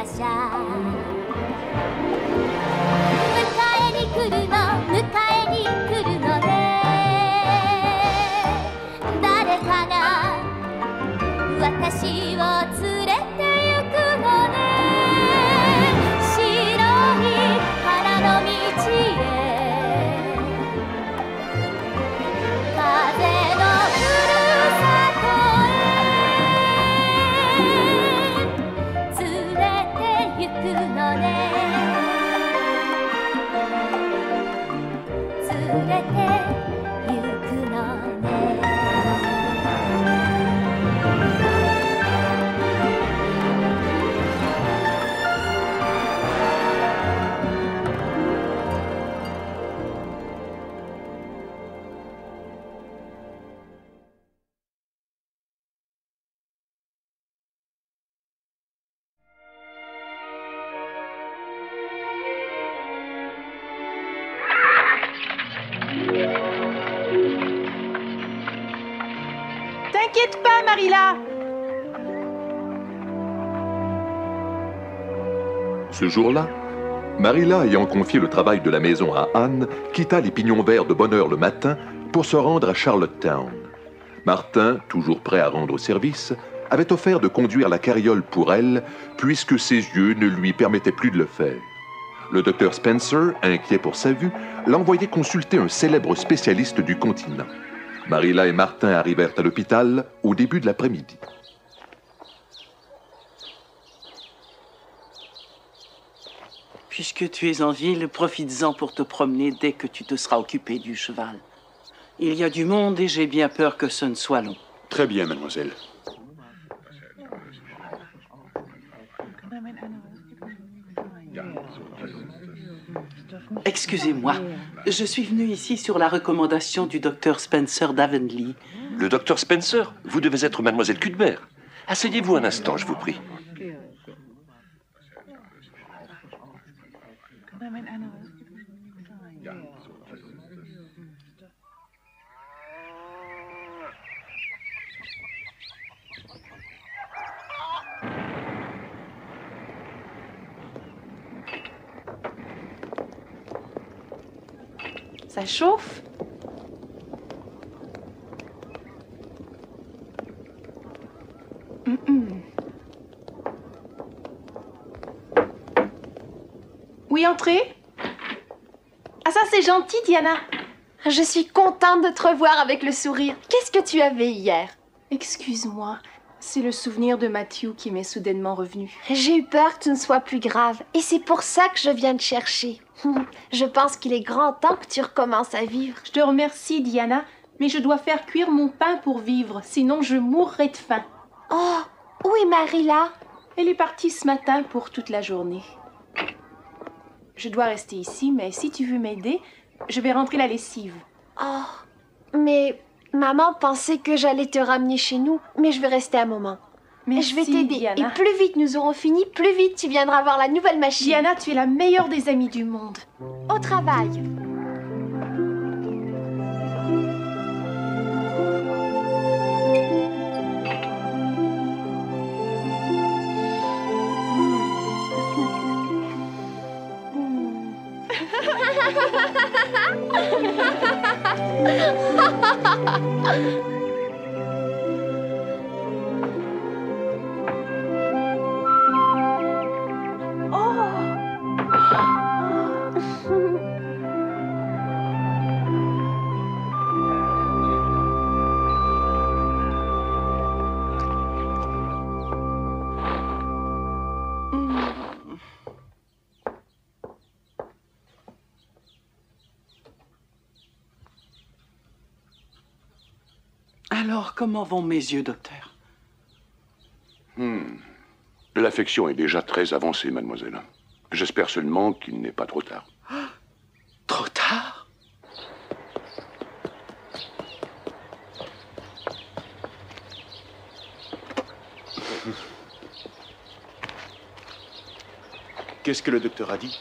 馬車迎えに来るの迎えに来るのね誰かが私を連れて行くのね白い花の道へ風のふるさとへ連れて行くのね連れて行くのねT'inquiète pas, Marilla. Ce jour-là, Marilla, ayant confié le travail de la maison à Anne, quitta les pignons verts de bonne heure le matin pour se rendre à Charlottetown. Martin, toujours prêt à rendre service, avait offert de conduire la carriole pour elle, puisque ses yeux ne lui permettaient plus de le faire. Le docteur Spencer, inquiet pour sa vue, l'envoyait consulter un célèbre spécialiste du continent. Marilla et Martin arrivèrent à l'hôpital au début de l'après-midi. Puisque tu es en ville, profites-en pour te promener dès que tu te seras occupé du cheval. Il y a du monde et j'ai bien peur que ce ne soit long. Très bien, mademoiselle. Excusez-moi, je suis venu ici sur la recommandation du docteur Spencer d'Avonlea. Le docteur Spencer, vous devez être mademoiselle Cuthbert. Asseyez-vous un instant, je vous prie. Ça chauffe? Oui, entrez. Ah ça c'est gentil, Diana. Je suis contente de te revoir avec le sourire. Qu'est-ce que tu avais hier? Excuse-moi, c'est le souvenir de Matthew qui m'est soudainement revenu. J'ai eu peur que tu ne sois plus grave. Et c'est pour ça que je viens te chercher. Je pense qu'il est grand temps que tu recommences à vivre. Je te remercie, Diana, mais je dois faire cuire mon pain pour vivre, sinon je mourrai de faim. Oh, où est Marilla? Elle est partie ce matin pour toute la journée. Je dois rester ici, mais si tu veux m'aider, je vais rentrer la lessive. Oh, mais maman pensait que j'allais te ramener chez nous, mais je vais rester un moment. Merci, je vais t'aider. Diana. Et plus vite nous aurons fini, plus vite tu viendras voir la nouvelle machine. Diana, tu es la meilleure des amies du monde. Au travail. Alors, comment vont mes yeux, docteur? L'affection est déjà très avancée, mademoiselle. J'espère seulement qu'il n'est pas trop tard. Trop tard? Qu'est-ce que le docteur a dit?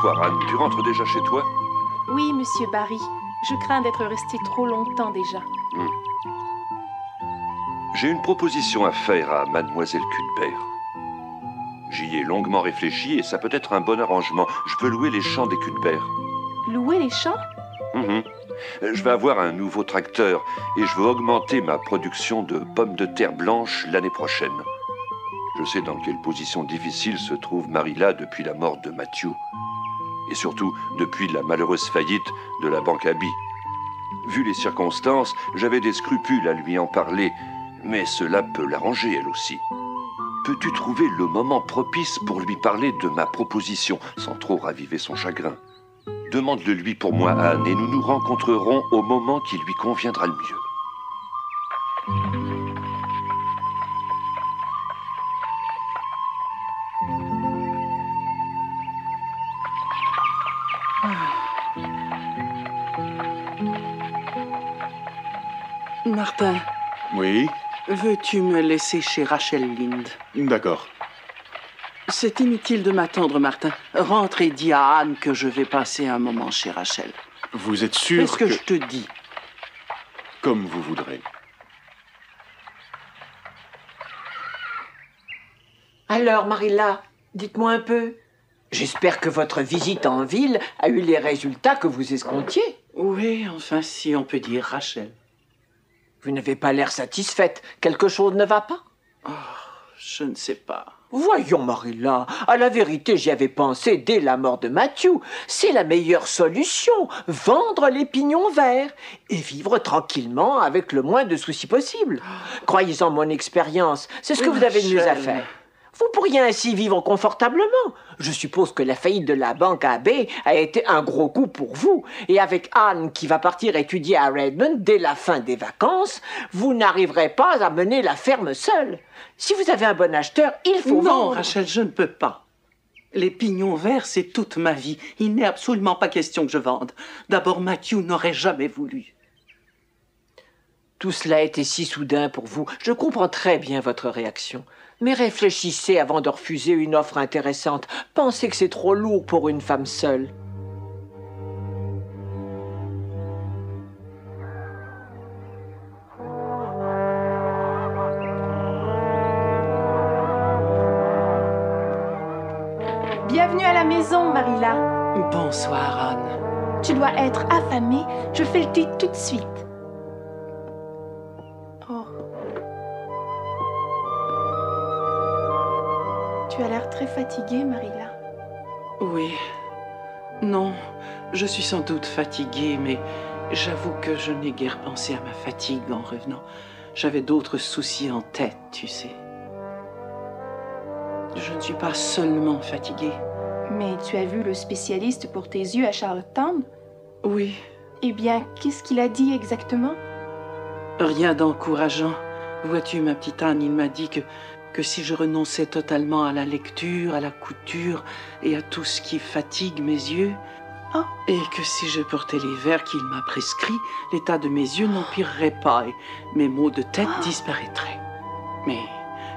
Bonsoir, Anne. Tu rentres déjà chez toi? Oui, monsieur Barry. Je crains d'être resté trop longtemps déjà. J'ai une proposition à faire à mademoiselle Cuthbert. J'y ai longuement réfléchi et ça peut être un bon arrangement. Je veux louer les champs des Cuthbert. Louer les champs? Je vais avoir un nouveau tracteur et je veux augmenter ma production de pommes de terre blanches l'année prochaine. Je sais dans quelle position difficile se trouve Marilla depuis la mort de Matthew. Et surtout depuis la malheureuse faillite de la banque Abbey. Vu les circonstances, j'avais des scrupules à lui en parler, mais cela peut l'arranger elle aussi. Peux-tu trouver le moment propice pour lui parler de ma proposition, sans trop raviver son chagrin? Demande-le lui pour moi, Anne, et nous nous rencontrerons au moment qui lui conviendra le mieux. Martin, Oui, veux-tu me laisser chez Rachel Lynde? d'accord. C'est inutile de m'attendre, Martin. Rentre et dis à Anne que je vais passer un moment chez Rachel. Vous êtes Fais sûr ce que je te dis. Comme vous voudrez. Alors, Marilla, dites-moi un peu. J'espère que votre visite en ville a eu les résultats que vous escomptiez. Oui, enfin, si on peut dire Rachel. Vous n'avez pas l'air satisfaite. Quelque chose ne va pas? Je ne sais pas. Voyons, Marilla, à la vérité, j'y avais pensé dès la mort de Matthew. C'est la meilleure solution, vendre les pignons verts et vivre tranquillement avec le moins de soucis possible. Croyez en mon expérience, c'est ce que vous avez de mieux à faire. Vous pourriez ainsi vivre confortablement. Je suppose que la faillite de la banque Abbey a été un gros coup pour vous. Et avec Anne qui va partir étudier à Redmond dès la fin des vacances, vous n'arriverez pas à mener la ferme seule. Si vous avez un bon acheteur, il faut Non, vendre. Rachel, je ne peux pas. Les pignons verts, c'est toute ma vie. Il n'est absolument pas question que je vende. D'abord, Matthew n'aurait jamais voulu. Tout cela a été si soudain pour vous. Je comprends très bien votre réaction. Mais réfléchissez avant de refuser une offre intéressante. Pensez que c'est trop lourd pour une femme seule. Bienvenue à la maison, Marilla. Bonsoir, Anne. Tu dois être affamée. Je fais le thé tout de suite. Oh. Tu as l'air très fatiguée, Marilla. Oui. Non, je suis sans doute fatiguée, mais j'avoue que je n'ai guère pensé à ma fatigue en revenant. J'avais d'autres soucis en tête, tu sais. Je ne suis pas seulement fatiguée. Mais tu as vu le spécialiste pour tes yeux à Charlottetown? Oui, Eh bien, qu'est-ce qu'il a dit exactement? rien d'encourageant. Vois-tu, ma petite Anne, il m'a dit que si je renonçais totalement à la lecture, à la couture et à tout ce qui fatigue mes yeux, Oh. et que si je portais les verres qu'il m'a prescrits, l'état de mes yeux n'empirerait pas et mes maux de tête disparaîtraient. Mais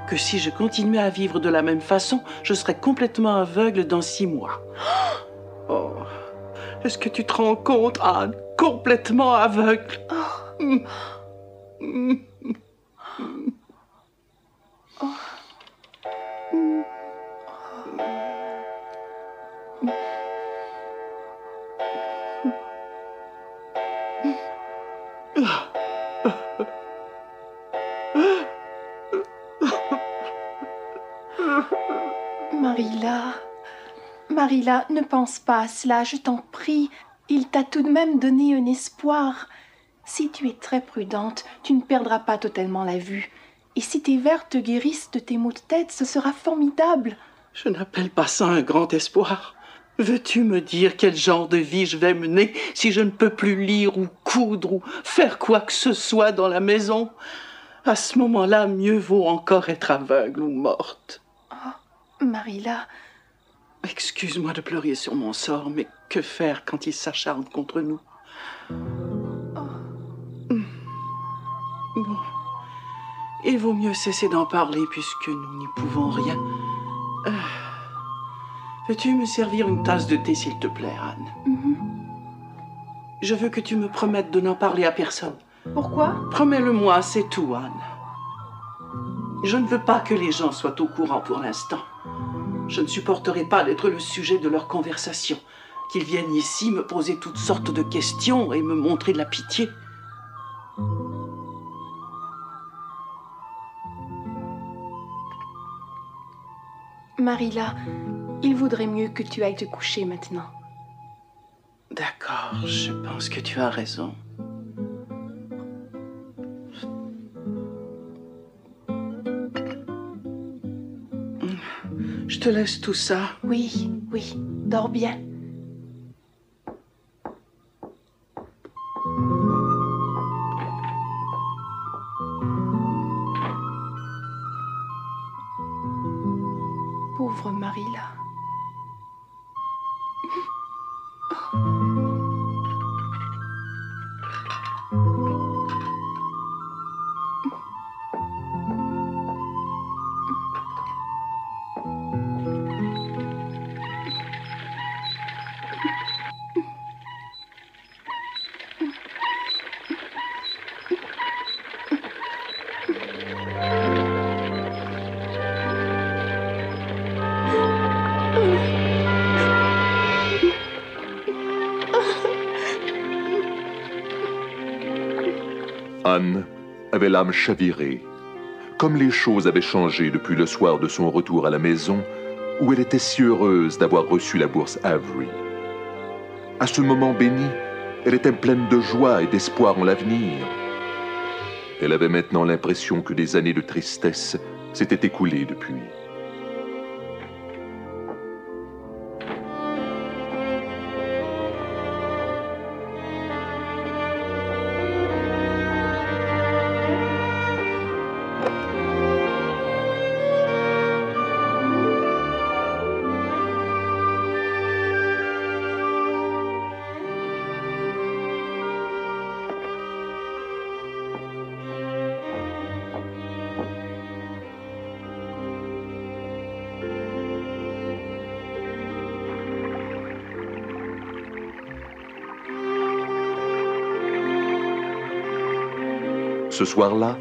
que si je continuais à vivre de la même façon, je serais complètement aveugle dans 6 mois. Oh, est-ce que tu te rends compte, Anne? Complètement aveugle. Marilla, Marilla, ne pense pas à cela, je t'en prie. Il t'a tout de même donné un espoir. Si tu es très prudente, tu ne perdras pas totalement la vue. Et si tes verres te guérissent de tes maux de tête, ce sera formidable. Je n'appelle pas ça un grand espoir. Veux-tu me dire quel genre de vie je vais mener si je ne peux plus lire ou coudre ou faire quoi que ce soit dans la maison? À ce moment-là, mieux vaut encore être aveugle ou morte. Marilla, Excuse-moi de pleurer sur mon sort, mais que faire quand il s'acharne contre nous? Bon, il vaut mieux cesser d'en parler puisque nous n'y pouvons rien. Peux-tu me servir une tasse de thé, s'il te plaît, Anne? Je veux que tu me promettes de n'en parler à personne. Pourquoi? Promets-le-moi, c'est tout, Anne. Je ne veux pas que les gens soient au courant pour l'instant. Je ne supporterai pas d'être le sujet de leur conversation. Qu'ils viennent ici me poser toutes sortes de questions et me montrer de la pitié. Marilla, il vaudrait mieux que tu ailles te coucher maintenant. D'accord, je pense que tu as raison. Je te laisse tout ça. Oui, oui, dors bien. Pauvre Marilla. Anne avait l'âme chavirée, comme les choses avaient changé depuis le soir de son retour à la maison, où elle était si heureuse d'avoir reçu la bourse Avery. À ce moment béni, elle était pleine de joie et d'espoir en l'avenir. Elle avait maintenant l'impression que des années de tristesse s'étaient écoulées depuis. Ce soir-là,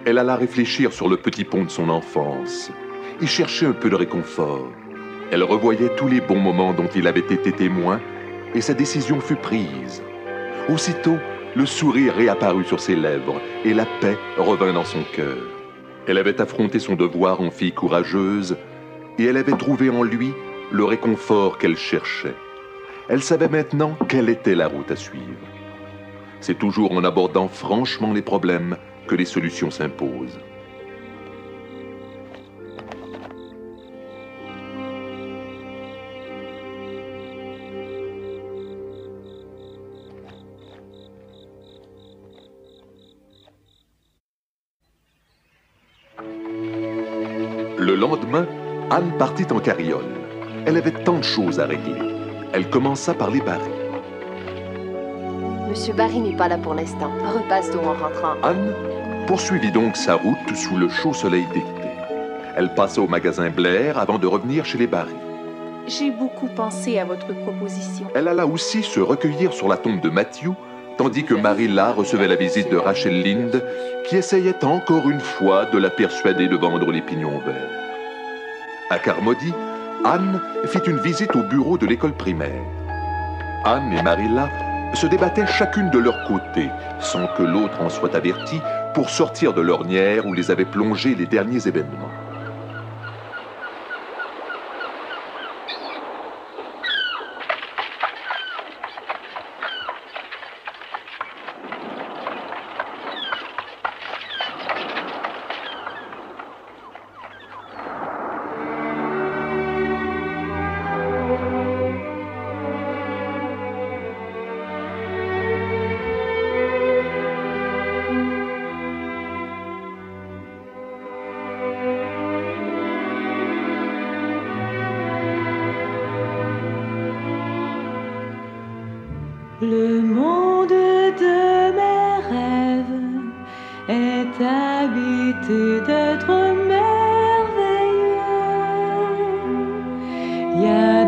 elle alla réfléchir sur le petit pont de son enfance, y chercher un peu de réconfort. Elle revoyait tous les bons moments dont il avait été témoin, et sa décision fut prise. Aussitôt, le sourire réapparut sur ses lèvres, et la paix revint dans son cœur. Elle avait affronté son devoir en fille courageuse, et elle avait trouvé en lui le réconfort qu'elle cherchait. Elle savait maintenant quelle était la route à suivre. C'est toujours en abordant franchement les problèmes que les solutions s'imposent. Le lendemain, Anne partit en carriole. Elle avait tant de choses à régler. Elle commença par les Barry. Monsieur Barry n'est pas là pour l'instant. Repasse-donc en rentrant. Anne poursuivit donc sa route sous le chaud soleil d'été. Elle passa au magasin Blair avant de revenir chez les Barry. J'ai beaucoup pensé à votre proposition. Elle alla aussi se recueillir sur la tombe de Matthew, tandis que Marilla recevait la visite de Rachel Lynde, qui essayait encore une fois de la persuader de vendre les pignons verts. À Carmody, Anne fit une visite au bureau de l'école primaire. Anne et Marilla se débattaient chacune de leur côté, sans que l'autre en soit avertie, pour sortir de l'ornière où les avaient plongés les derniers événements. Le monde de mes rêves est habité d'êtres merveilleux. Il y a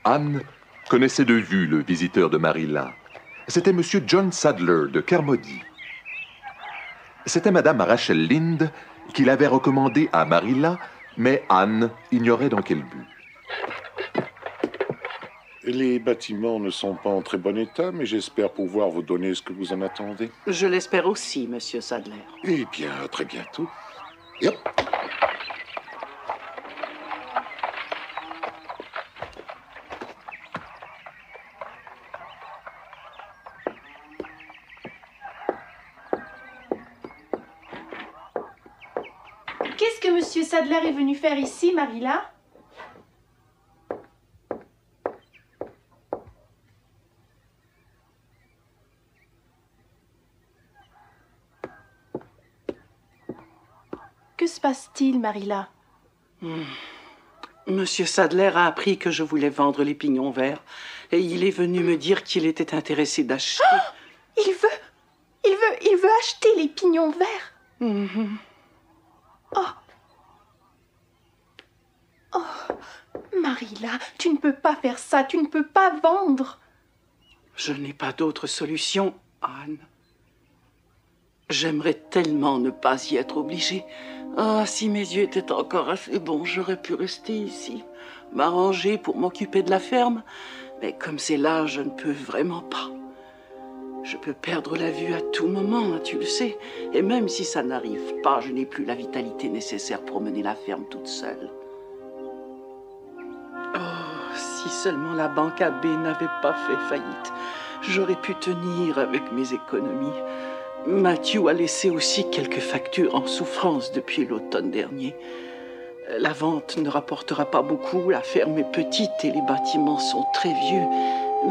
Anne connaissait de vue le visiteur de Marilla. C'était M. John Sadler de Carmody. C'était Mme Rachel Lynde qui l'avait recommandé à Marilla, mais Anne ignorait dans quel but. Les bâtiments ne sont pas en très bon état, mais j'espère pouvoir vous donner ce que vous en attendez. Je l'espère aussi, Monsieur Sadler. Eh bien, à très bientôt. Yep. Qu'est-ce que Monsieur Sadler est venu faire ici, Marilla? Que se passe-t-il, Marilla? Monsieur Sadler a appris que je voulais vendre les pignons verts et il est venu me dire qu'il était intéressé d'acheter. Oh, il veut acheter les pignons verts. Oh, Marilla, tu ne peux pas faire ça, tu ne peux pas vendre. Je n'ai pas d'autre solution, Anne. J'aimerais tellement ne pas y être obligée. Ah, si mes yeux étaient encore assez bons, j'aurais pu rester ici, m'arranger pour m'occuper de la ferme. Mais comme c'est là, je ne peux vraiment pas. Je peux perdre la vue à tout moment, tu le sais. Et même si ça n'arrive pas, je n'ai plus la vitalité nécessaire pour mener la ferme toute seule. Oh, si seulement la banque AB n'avait pas fait faillite, j'aurais pu tenir avec mes économies. Matthew a laissé aussi quelques factures en souffrance depuis l'automne dernier. La vente ne rapportera pas beaucoup, la ferme est petite et les bâtiments sont très vieux.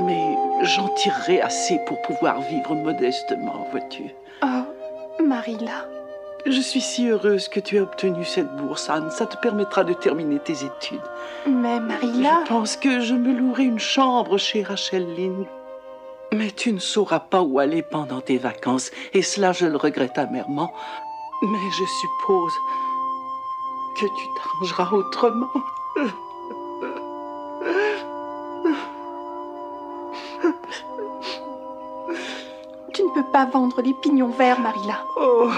Mais j'en tirerai assez pour pouvoir vivre modestement, vois-tu. Oh, Marilla. Je suis si heureuse que tu aies obtenu cette bourse, Anne. Ça te permettra de terminer tes études. Mais Marilla... Je pense que je me louerai une chambre chez Rachel Lynde. Mais tu ne sauras pas où aller pendant tes vacances, et cela je le regrette amèrement. Mais je suppose que tu t'arrangeras autrement. Tu ne peux pas vendre les pignons verts, Marilla. Oh,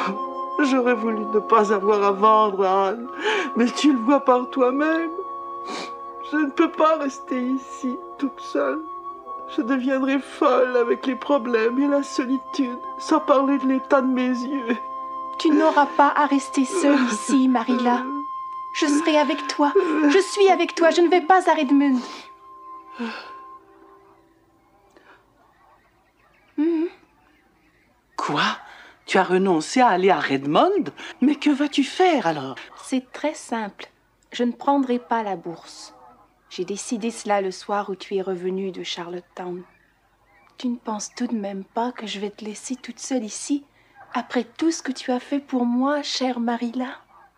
j'aurais voulu ne pas avoir à vendre, Anne, mais tu le vois par toi-même. Je ne peux pas rester ici, toute seule. Je deviendrai folle avec les problèmes et la solitude, sans parler de l'état de mes yeux. Tu n'auras pas à rester seule ici, Marilla. Je serai avec toi. Je suis avec toi. Je ne vais pas à Redmond. Quoi? Tu as renoncé à aller à Redmond? Mais que vas-tu faire alors? C'est très simple. Je ne prendrai pas la bourse. J'ai décidé cela le soir où tu es revenue de Charlottetown. Tu ne penses tout de même pas que je vais te laisser toute seule ici, après tout ce que tu as fait pour moi, chère Marilla?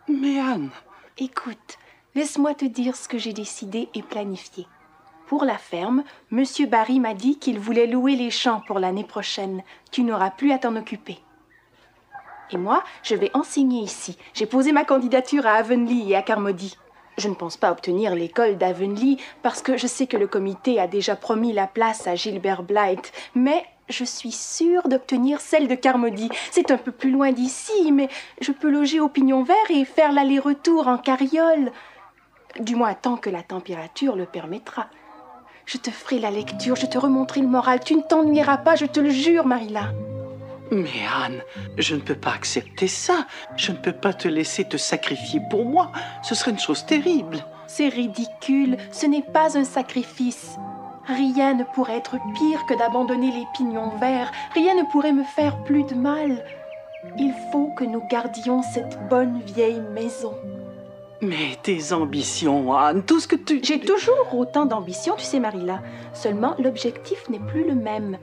Mais Anne... Écoute, laisse-moi te dire ce que j'ai décidé et planifié. Pour la ferme, Monsieur Barry m'a dit qu'il voulait louer les champs pour l'année prochaine. Tu n'auras plus à t'en occuper. Et moi, je vais enseigner ici. J'ai posé ma candidature à Avonlea et à Carmody. Je ne pense pas obtenir l'école d'Avonlea parce que je sais que le comité a déjà promis la place à Gilbert Blythe. Mais je suis sûre d'obtenir celle de Carmody. C'est un peu plus loin d'ici, mais je peux loger au Pignon Vert et faire l'aller-retour en carriole. Du moins tant que la température le permettra. Je te ferai la lecture, je te remontrerai le moral. Tu ne t'ennuieras pas, je te le jure, Marilla. Mais Anne, je ne peux pas accepter ça. Je ne peux pas te laisser te sacrifier pour moi. Ce serait une chose terrible. C'est ridicule, ce n'est pas un sacrifice. Rien ne pourrait être pire que d'abandonner les pignons verts. Rien ne pourrait me faire plus de mal. Il faut que nous gardions cette bonne vieille maison. Mais tes ambitions, Anne, tout ce que tu... J'ai toujours autant d'ambition, tu sais, Marilla. Seulement, l'objectif n'est plus le même.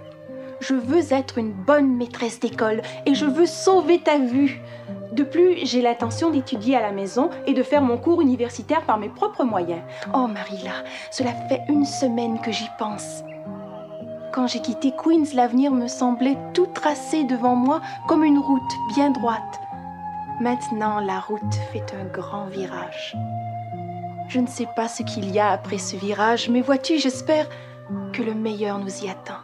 Je veux être une bonne maîtresse d'école et je veux sauver ta vue. De plus, j'ai l'intention d'étudier à la maison et de faire mon cours universitaire par mes propres moyens. Oh, Marilla, cela fait 1 semaine que j'y pense. Quand j'ai quitté Queens, l'avenir me semblait tout tracé devant moi comme une route bien droite. Maintenant, la route fait un grand virage. Je ne sais pas ce qu'il y a après ce virage, mais vois-tu, j'espère que le meilleur nous y attend.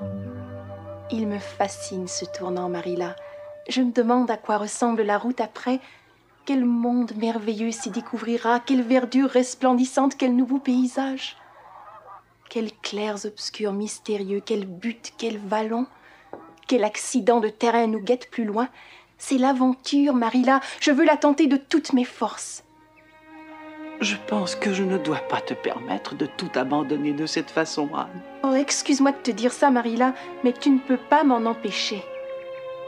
Il me fascine ce tournant, Marilla. Je me demande à quoi ressemble la route après. Quel monde merveilleux s'y découvrira, quelle verdure resplendissante, quel nouveau paysage. Quels clairs obscurs mystérieux, quelle butte, quel vallon. Quel accident de terrain nous guette plus loin. C'est l'aventure, Marilla. Je veux la tenter de toutes mes forces. Je pense que je ne dois pas te permettre de tout abandonner de cette façon, Anne. Oh, excuse-moi de te dire ça, Marilla, mais tu ne peux pas m'en empêcher.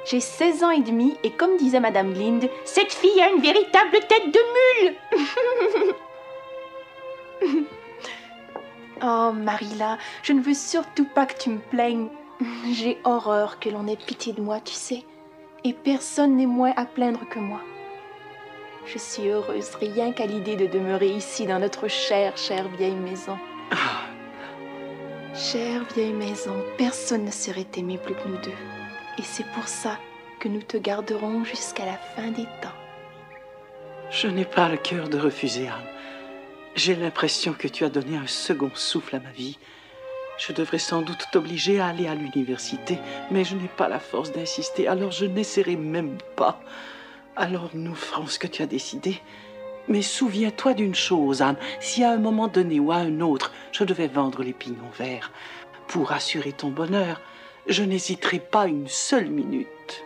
J'ai 16 ans et demi, et comme disait Madame Linde, cette fille a une véritable tête de mule. Oh, Marilla, je ne veux surtout pas que tu me plaignes. J'ai horreur que l'on ait pitié de moi, tu sais. Et personne n'est moins à plaindre que moi. Je suis heureuse rien qu'à l'idée de demeurer ici dans notre chère vieille maison. Chère vieille maison, personne ne serait aimé plus que nous deux. Et c'est pour ça que nous te garderons jusqu'à la fin des temps. Je n'ai pas le cœur de refuser, Anne. J'ai l'impression que tu as donné un second souffle à ma vie. Je devrais sans doute t'obliger à aller à l'université, mais je n'ai pas la force d'insister, alors je n'essaierai même pas. Alors nous ferons ce que tu as décidé. Mais souviens-toi d'une chose, Anne. Si à un moment donné ou à un autre, je devais vendre les pignons verts pour assurer ton bonheur, je n'hésiterai pas une seule minute.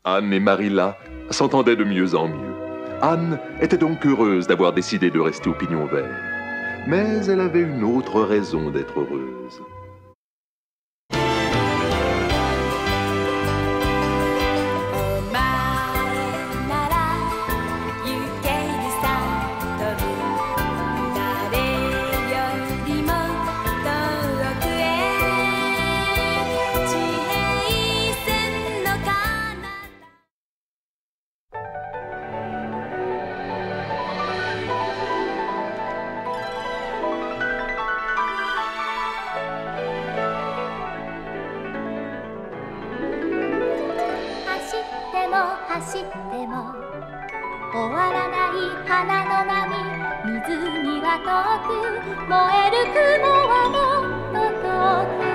Anne et Marilla s'entendaient de mieux en mieux. Anne était donc heureuse d'avoir décidé de rester au pignon vert. Mais elle avait une autre raison d'être heureuse.走っても終わらない花の波、湖は遠く、燃える雲はもっと遠く。